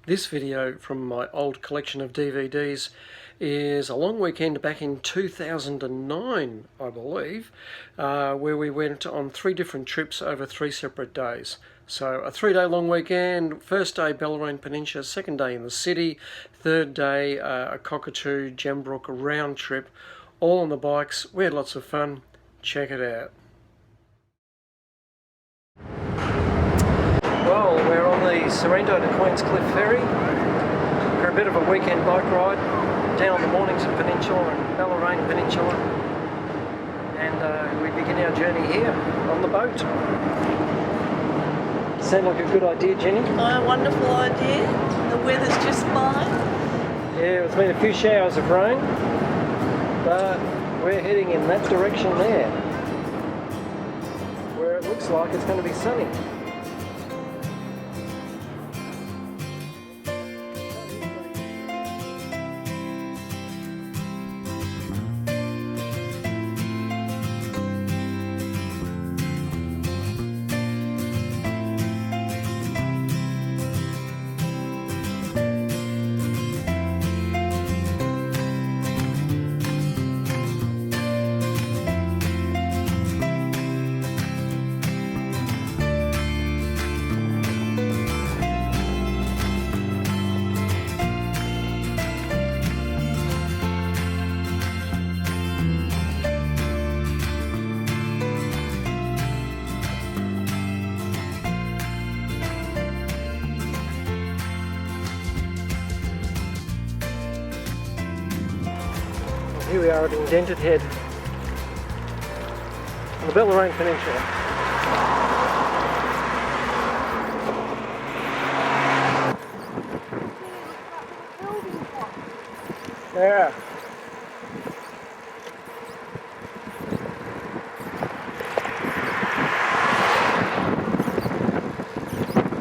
This video from my old collection of DVDs is a long weekend back in 2009, I believe, where we went on 3 different trips over 3 separate days. So a 3-day long weekend, first day Bellarine Peninsula, second day in the city, third day a Cockatoo, Gembrook round trip, all on the bikes. We had lots of fun. Check it out. Well, we're on the Sorrento to Queenscliff ferry for a bit of a weekend bike ride down the Mornington Peninsula and Bellarine Peninsula, and we begin our journey here on the boat. Sound like a good idea, Jenny? Oh, wonderful idea. The weather's just fine. Yeah, there's been a few showers of rain, but we're heading in that direction there, where it looks like it's going to be sunny. Here we are at Indented Head on the Bellarine Peninsula. Yeah.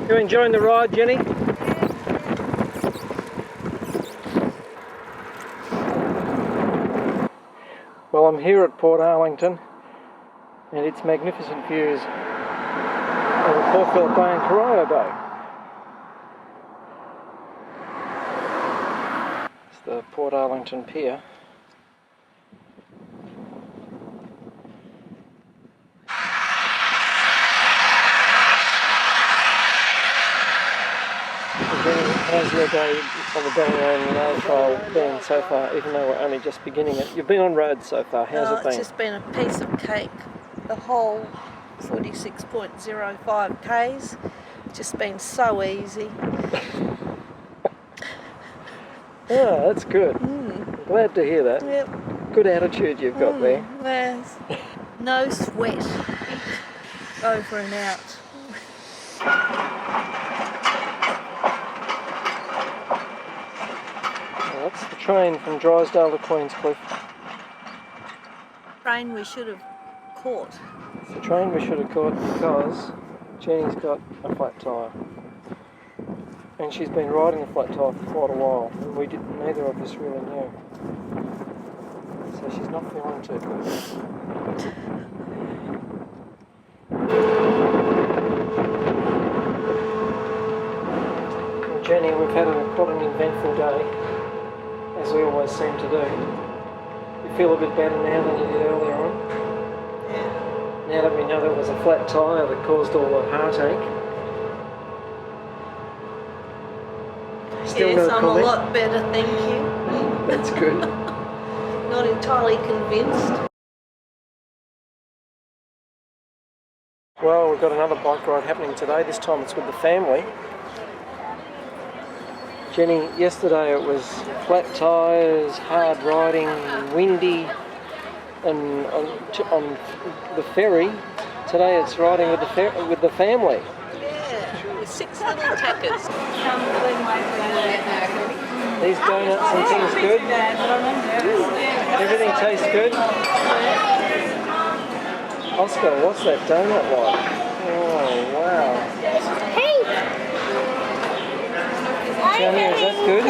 You enjoying the ride, Jenny? Well, I'm here at Port Arlington and its magnificent views over Portfield Bay and Corio Bay. It's the Port Arlington Pier. How's your day on the Bellarine Rail Trail been so far, even though we're only just beginning it? You've been on road so far, how's it been? It's just been a piece of cake. The whole 46.05 k's, just been so easy. Oh, that's good. I'm glad to hear that. Yep. Good attitude you've got there. There's no sweat. Over and out. That's the train from Drysdale to Queenscliff. Train we should have caught. It's the train we should have caught because Jenny's got a flat tyre. And she's been riding a flat tyre for quite a while, and neither of us really knew. So she's not feeling too good. Well, Jenny, we've had quite an eventful day, as we always seem to do. You feel a bit better now than you did earlier on? Yeah. Now that we know there was a flat tyre that caused all the heartache. Still Yes, no I'm comment? a lot better, thank you. That's good. Not entirely convinced. Well, we've got another bike ride happening today. This time it's with the family. Jenny, yesterday it was flat tyres, hard riding, windy, and on the ferry. Today it's riding with the family. Yeah, with 6 little tackers. These donuts and things good? Everything tastes good? Oscar, what's that donut like? Oh, wow. Hey! Jenny, is that good?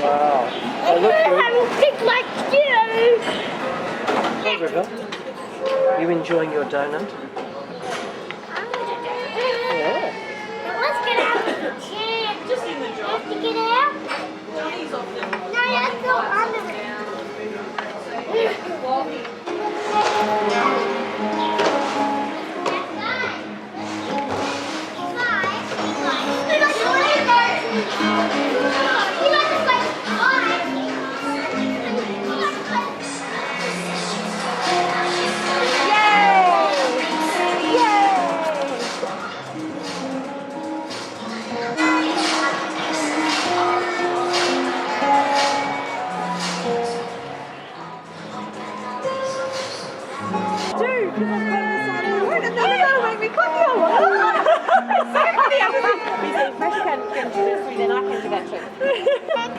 Wow. They look good. I'm big like you! Hey, River. You enjoying your donut? Let's get out.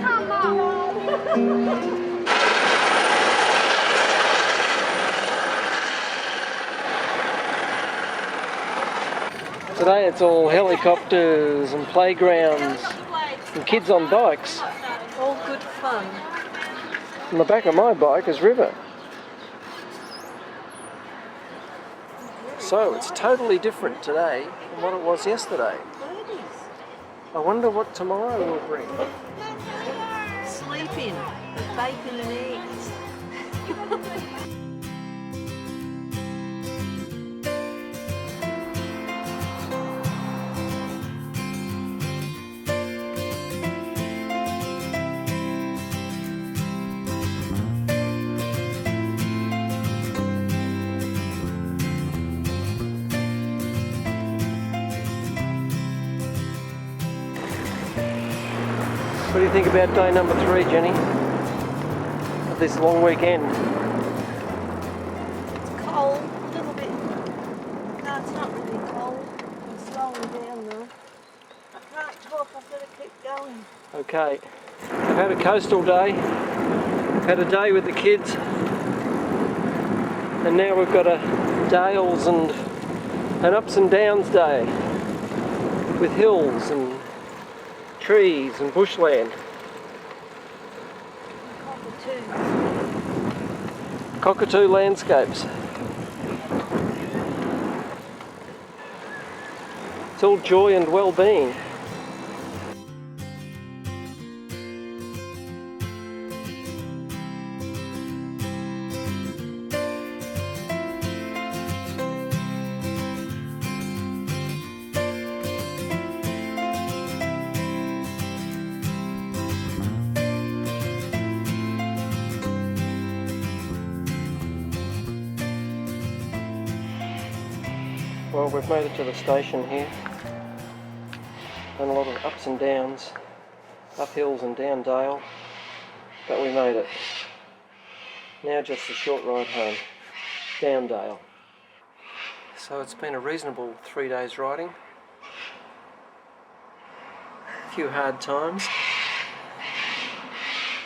Come on. Today it's all helicopters and playgrounds and kids on bikes. All good fun. On the back of my bike is River. So it's totally different today from what it was yesterday. I wonder what tomorrow will bring. Sleeping with bacon and eggs. What do you think about day number 3, Jenny? Of this long weekend? It's cold, a little bit. No, it's not really cold. I'm slowing down though. I can't talk, I've got to keep going. Okay, I've had a coastal day, I've had a day with the kids, and now we've got a dales and an ups and downs day with hills and trees and bushland. Cockatoo landscapes. It's all joy and well-being. Well, we've made it to the station here. Done a lot of ups and downs, up hills and down dale, but we made it. Now just a short ride home, down dale. So it's been a reasonable 3 days riding. A few hard times,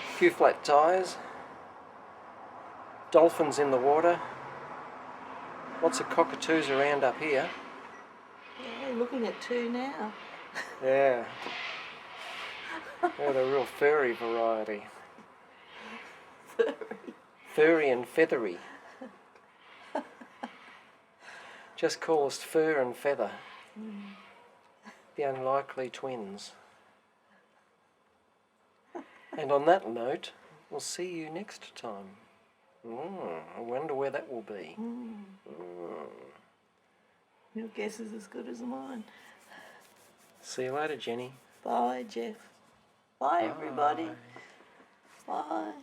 a few flat tyres, dolphins in the water, lots of cockatoos around up here. Yeah, looking at 2 now. Yeah. They're the real furry variety. Furry and feathery. Just call us Fur and Feather. The unlikely twins. And on that note, we'll see you next time. I wonder where that will be. Your guess is as good as mine. See you later, Jenny. Bye, Jeff. Bye, everybody. Bye.